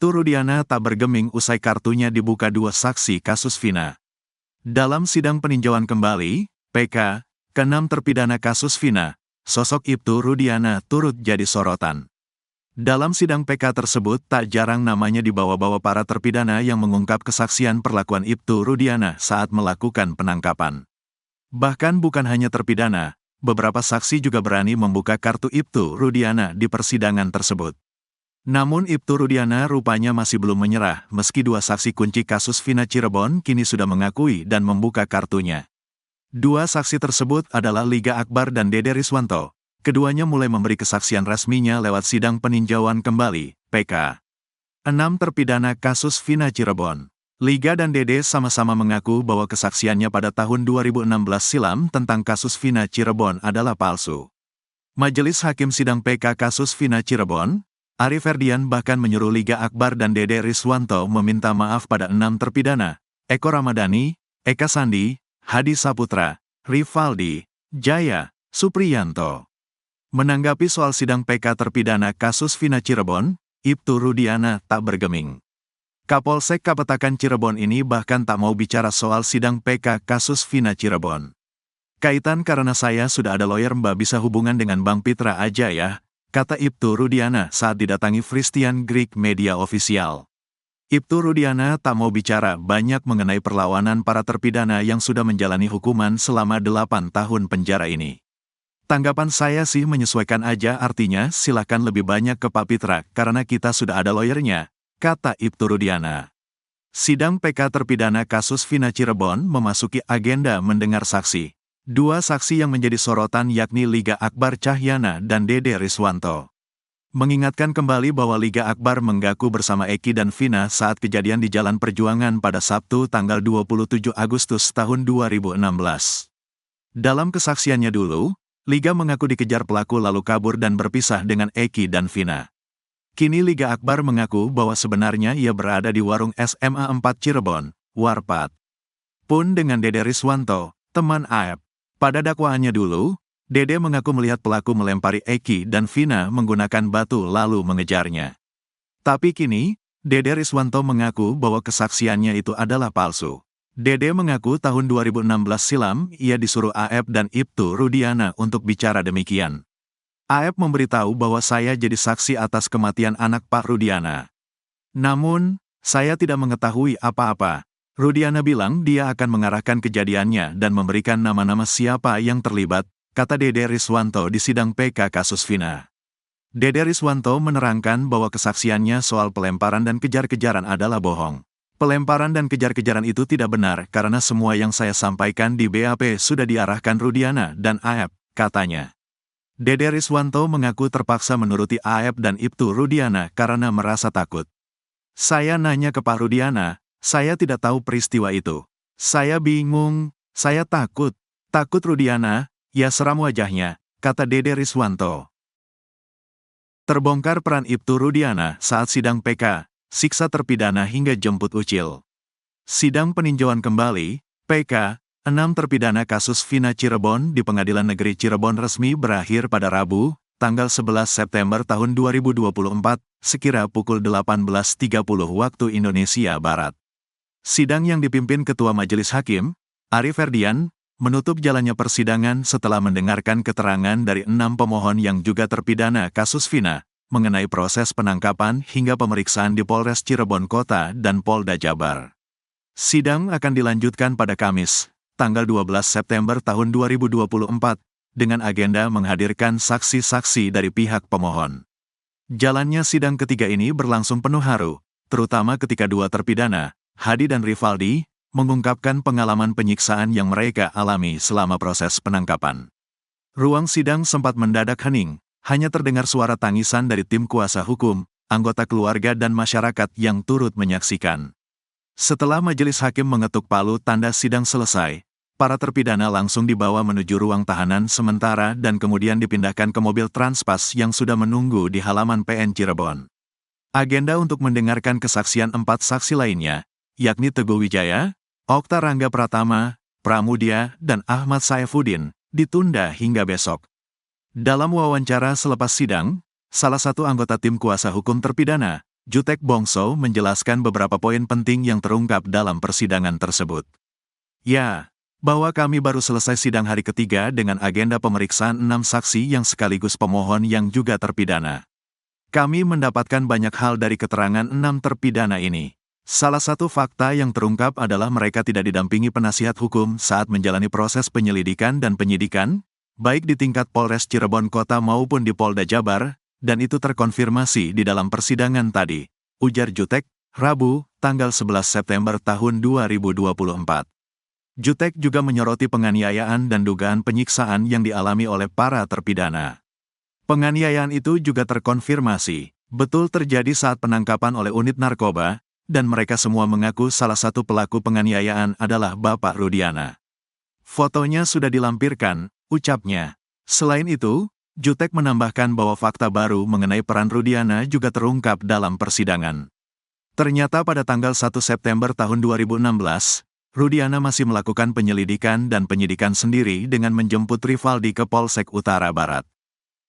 Ibtu Rudiana tak bergeming usai kartunya dibuka dua saksi kasus Vina. Dalam sidang peninjauan kembali, PK, ke-6 terpidana kasus Vina, sosok Ibtu Rudiana turut jadi sorotan. Dalam sidang PK tersebut tak jarang namanya dibawa-bawa para terpidana yang mengungkap kesaksian perlakuan Ibtu Rudiana saat melakukan penangkapan. Bahkan bukan hanya terpidana, beberapa saksi juga berani membuka kartu Ibtu Rudiana di persidangan tersebut. Namun Ibtu Rudiana rupanya masih belum menyerah meski dua saksi kunci kasus Vina Cirebon kini sudah mengakui dan membuka kartunya. Dua saksi tersebut adalah Liga Akbar dan Dede Riswanto. Keduanya mulai memberi kesaksian resminya lewat sidang peninjauan kembali, PK. 6 terpidana kasus Vina Cirebon. Liga dan Dede sama-sama mengaku bahwa kesaksiannya pada tahun 2016 silam tentang kasus Vina Cirebon adalah palsu. Majelis Hakim Sidang PK kasus Vina Cirebon, Ari Ferdian bahkan menyuruh Liga Akbar dan Dede Riswanto meminta maaf pada 6 terpidana, Eko Ramadhani, Eka Sandi, Hadi Saputra, Rivaldi, Jaya, Supriyanto. Menanggapi soal sidang PK terpidana kasus Vina Cirebon, Ibtu Rudiana tak bergeming. Kapolsek Kapetakan Cirebon ini bahkan tak mau bicara soal sidang PK kasus Vina Cirebon. Kaitan karena saya sudah ada lawyer, Mbak bisa hubungan dengan Bang Pitra aja ya, kata Ibtu Rudiana saat didatangi Christian Greek Media Official. Ibtu Rudiana tak mau bicara banyak mengenai perlawanan para terpidana yang sudah menjalani hukuman selama 8 tahun penjara ini. Tanggapan saya sih menyesuaikan aja, artinya silakan lebih banyak ke Pak Pitra karena kita sudah ada lawyernya, kata Ibtu Rudiana. Sidang PK terpidana kasus Vina Cirebon memasuki agenda mendengar saksi. Dua saksi yang menjadi sorotan yakni Liga Akbar Cahyana dan Dede Riswanto. Mengingatkan kembali bahwa Liga Akbar menggaku bersama Eki dan Vina saat kejadian di Jalan Perjuangan pada Sabtu tanggal 27 Agustus tahun 2016. Dalam kesaksiannya dulu, Liga mengaku dikejar pelaku lalu kabur dan berpisah dengan Eki dan Vina. Kini Liga Akbar mengaku bahwa sebenarnya ia berada di warung SMA 4 Cirebon, Warpat. Pun dengan Dede Riswanto, teman AF. Pada dakwaannya dulu, Dede mengaku melihat pelaku melempari Eki dan Vina menggunakan batu lalu mengejarnya. Tapi kini, Dede Riswanto mengaku bahwa kesaksiannya itu adalah palsu. Dede mengaku tahun 2016 silam ia disuruh AF dan Ibtu Rudiana untuk bicara demikian. AF memberitahu bahwa saya jadi saksi atas kematian anak Pak Rudiana. Namun, saya tidak mengetahui apa-apa. Rudiana bilang dia akan mengarahkan kejadiannya dan memberikan nama-nama siapa yang terlibat, kata Dede Riswanto di sidang PK kasus Vina. Dede Riswanto menerangkan bahwa kesaksiannya soal pelemparan dan kejar-kejaran adalah bohong. Pelemparan dan kejar-kejaran itu tidak benar karena semua yang saya sampaikan di BAP sudah diarahkan Rudiana dan AF, katanya. Dede Riswanto mengaku terpaksa menuruti AF dan Ibtu Rudiana karena merasa takut. Saya nanya ke Pak Rudiana, saya tidak tahu peristiwa itu. Saya bingung, saya takut. Takut Rudiana, ya seram wajahnya, kata Dede Riswanto. Terbongkar peran Ibtu Rudiana saat sidang PK, siksa terpidana hingga jemput ucil. Sidang peninjauan kembali, PK, 6 terpidana kasus Vina Cirebon di Pengadilan Negeri Cirebon resmi berakhir pada Rabu, tanggal 11 September tahun 2024, sekira pukul 18.30 waktu Indonesia Barat. Sidang yang dipimpin Ketua Majelis Hakim, Ari Ferdian, menutup jalannya persidangan setelah mendengarkan keterangan dari 6 pemohon yang juga terpidana kasus Vina, mengenai proses penangkapan hingga pemeriksaan di Polres Cirebon Kota dan Polda Jabar. Sidang akan dilanjutkan pada Kamis, tanggal 12 September tahun 2024, dengan agenda menghadirkan saksi-saksi dari pihak pemohon. Jalannya sidang ketiga ini berlangsung penuh haru, terutama ketika dua terpidana, Hadi dan Rivaldi, mengungkapkan pengalaman penyiksaan yang mereka alami selama proses penangkapan. Ruang sidang sempat mendadak hening, hanya terdengar suara tangisan dari tim kuasa hukum, anggota keluarga dan masyarakat yang turut menyaksikan. Setelah majelis hakim mengetuk palu tanda sidang selesai, para terpidana langsung dibawa menuju ruang tahanan sementara dan kemudian dipindahkan ke mobil Transpas yang sudah menunggu di halaman PN Cirebon. Agenda untuk mendengarkan kesaksian 4 saksi lainnya, yakni Teguh Wijaya, Okta Rangga Pratama, Pramudia, dan Ahmad Saifuddin, ditunda hingga besok. Dalam wawancara selepas sidang, salah satu anggota tim kuasa hukum terpidana, Jutek Bongso menjelaskan beberapa poin penting yang terungkap dalam persidangan tersebut. Ya, bahwa kami baru selesai sidang hari ketiga dengan agenda pemeriksaan 6 saksi yang sekaligus pemohon yang juga terpidana. Kami mendapatkan banyak hal dari keterangan 6 terpidana ini. Salah satu fakta yang terungkap adalah mereka tidak didampingi penasihat hukum saat menjalani proses penyelidikan dan penyidikan, baik di tingkat Polres Cirebon Kota maupun di Polda Jabar, dan itu terkonfirmasi di dalam persidangan tadi, ujar Jutek, Rabu, tanggal 11 September tahun 2024. Jutek juga menyoroti penganiayaan dan dugaan penyiksaan yang dialami oleh para terpidana. Penganiayaan itu juga terkonfirmasi, betul terjadi saat penangkapan oleh unit narkoba, dan mereka semua mengaku salah satu pelaku penganiayaan adalah Bapak Rudiana. Fotonya sudah dilampirkan, ucapnya. Selain itu, Jutek menambahkan bahwa fakta baru mengenai peran Rudiana juga terungkap dalam persidangan. Ternyata pada tanggal 1 September tahun 2016, Rudiana masih melakukan penyelidikan dan penyidikan sendiri dengan menjemput Rivaldi ke Polsek Utara Barat.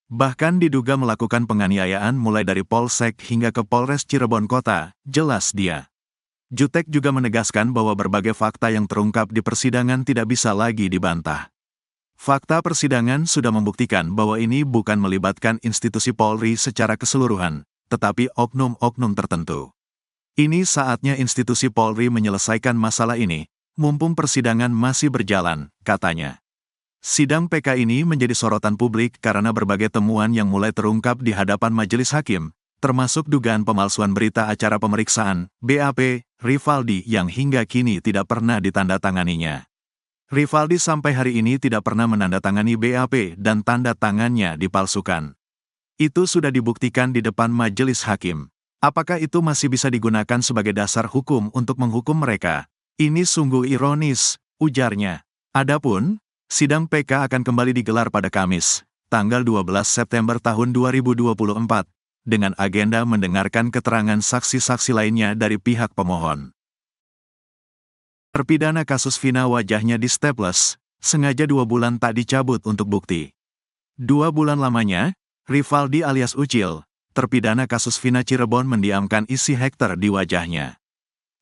Bahkan diduga melakukan penganiayaan mulai dari Polsek hingga ke Polres Cirebon Kota, jelas dia. Jutek juga menegaskan bahwa berbagai fakta yang terungkap di persidangan tidak bisa lagi dibantah. Fakta persidangan sudah membuktikan bahwa ini bukan melibatkan institusi Polri secara keseluruhan, tetapi oknum-oknum tertentu. Ini saatnya institusi Polri menyelesaikan masalah ini, mumpung persidangan masih berjalan, katanya. Sidang PK ini menjadi sorotan publik karena berbagai temuan yang mulai terungkap di hadapan majelis hakim, termasuk dugaan pemalsuan berita acara pemeriksaan, BAP, Rivaldi yang hingga kini tidak pernah ditandatanganinya. Rivaldi sampai hari ini tidak pernah menandatangani BAP dan tanda tangannya dipalsukan. Itu sudah dibuktikan di depan majelis hakim. Apakah itu masih bisa digunakan sebagai dasar hukum untuk menghukum mereka? Ini sungguh ironis, ujarnya. Adapun, sidang PK akan kembali digelar pada Kamis, tanggal 12 September tahun 2024, dengan agenda mendengarkan keterangan saksi-saksi lainnya dari pihak pemohon. Terpidana kasus Vina wajahnya di staples, sengaja 2 bulan tak dicabut untuk bukti. 2 bulan lamanya, Rivaldi alias Ucil, terpidana kasus Vina Cirebon mendiamkan isi Hektar di wajahnya.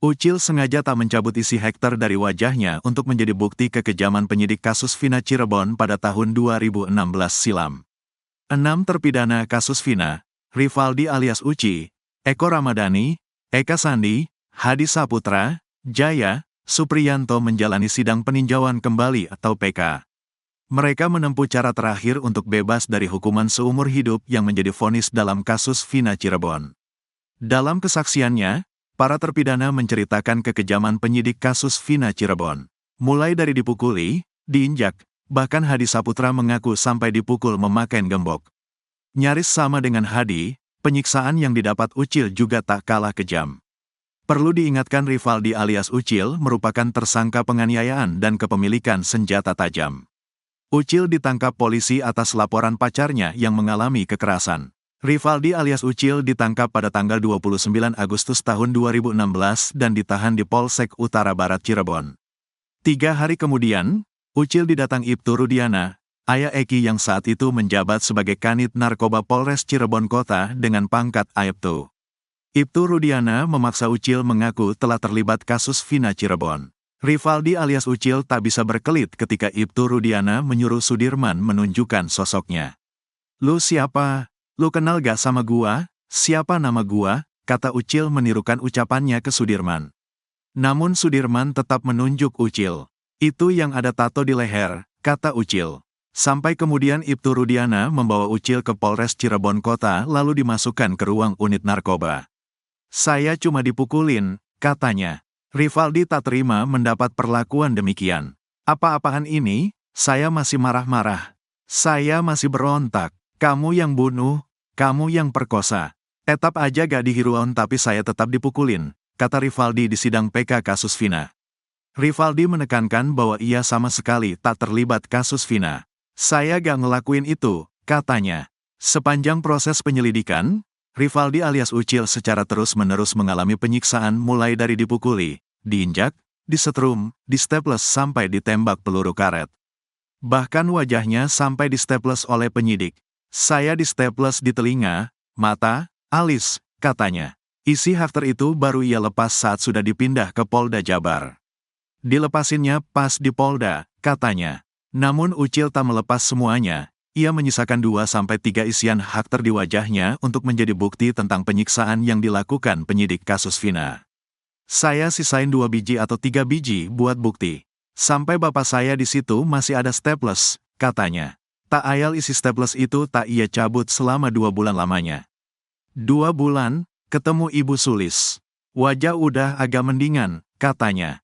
Ucil sengaja tak mencabut isi Hektar dari wajahnya untuk menjadi bukti kekejaman penyidik kasus Vina Cirebon pada tahun 2016 silam. 6 terpidana kasus Vina, Rivaldi alias Uci, Eko Ramadhani, Eka Sandi, Hadi Saputra, Jaya, Supriyanto menjalani sidang peninjauan kembali atau PK. Mereka menempuh cara terakhir untuk bebas dari hukuman seumur hidup yang menjadi vonis dalam kasus Vina Cirebon. Dalam kesaksiannya, para terpidana menceritakan kekejaman penyidik kasus Vina Cirebon. Mulai dari dipukuli, diinjak, bahkan Hadi Saputra mengaku sampai dipukul memakai gembok. Nyaris sama dengan Hadi, penyiksaan yang didapat Ucil juga tak kalah kejam. Perlu diingatkan Rivaldi alias Ucil merupakan tersangka penganiayaan dan kepemilikan senjata tajam. Ucil ditangkap polisi atas laporan pacarnya yang mengalami kekerasan. Rivaldi alias Ucil ditangkap pada tanggal 29 Agustus tahun 2016 dan ditahan di Polsek Utara Barat Cirebon. 3 hari kemudian, Ucil didatangi Ibtu Rudiana, ayah Eki yang saat itu menjabat sebagai Kanit Narkoba Polres Cirebon Kota dengan pangkat Aibtu. Ibtu Rudiana memaksa Ucil mengaku telah terlibat kasus Vina Cirebon. Rivaldi alias Ucil tak bisa berkelit ketika Ibtu Rudiana menyuruh Sudirman menunjukkan sosoknya. "Lu siapa? Lu kenal gak sama gua? Siapa nama gua?" kata Ucil menirukan ucapannya ke Sudirman. Namun Sudirman tetap menunjuk Ucil. "Itu yang ada tato di leher," kata Ucil. Sampai kemudian Ibtu Rudiana membawa Ucil ke Polres Cirebon Kota lalu dimasukkan ke ruang unit narkoba. "Saya cuma dipukulin," katanya. Rivaldi tak terima mendapat perlakuan demikian. "Apa-apaan ini? Saya masih marah-marah. Saya masih berontak. Kamu yang bunuh, kamu yang perkosa. Tetap aja gak dihiruan tapi saya tetap dipukulin," kata Rivaldi di sidang PK kasus Vina. Rivaldi menekankan bahwa ia sama sekali tak terlibat kasus Vina. "Saya gak ngelakuin itu," katanya. Sepanjang proses penyelidikan, Rivaldi alias Ucil secara terus-menerus mengalami penyiksaan mulai dari dipukuli, diinjak, disetrum, distaples sampai ditembak peluru karet. Bahkan wajahnya sampai distaples oleh penyidik. "Saya distaples di telinga, mata, alis," katanya. Isi hafter itu baru ia lepas saat sudah dipindah ke Polda Jabar. Dilepasinnya pas di Polda, katanya. Namun Ucil tak melepas semuanya, ia menyisakan 2-3 isian hafter di wajahnya untuk menjadi bukti tentang penyiksaan yang dilakukan penyidik kasus Vina. Saya sisain 2 biji atau 3 biji buat bukti. Sampai bapak saya di situ masih ada staples, katanya. Tak ayal isi staples itu tak ia cabut selama 2 bulan lamanya. 2 bulan, ketemu Ibu Sulis. Wajah udah agak mendingan, katanya.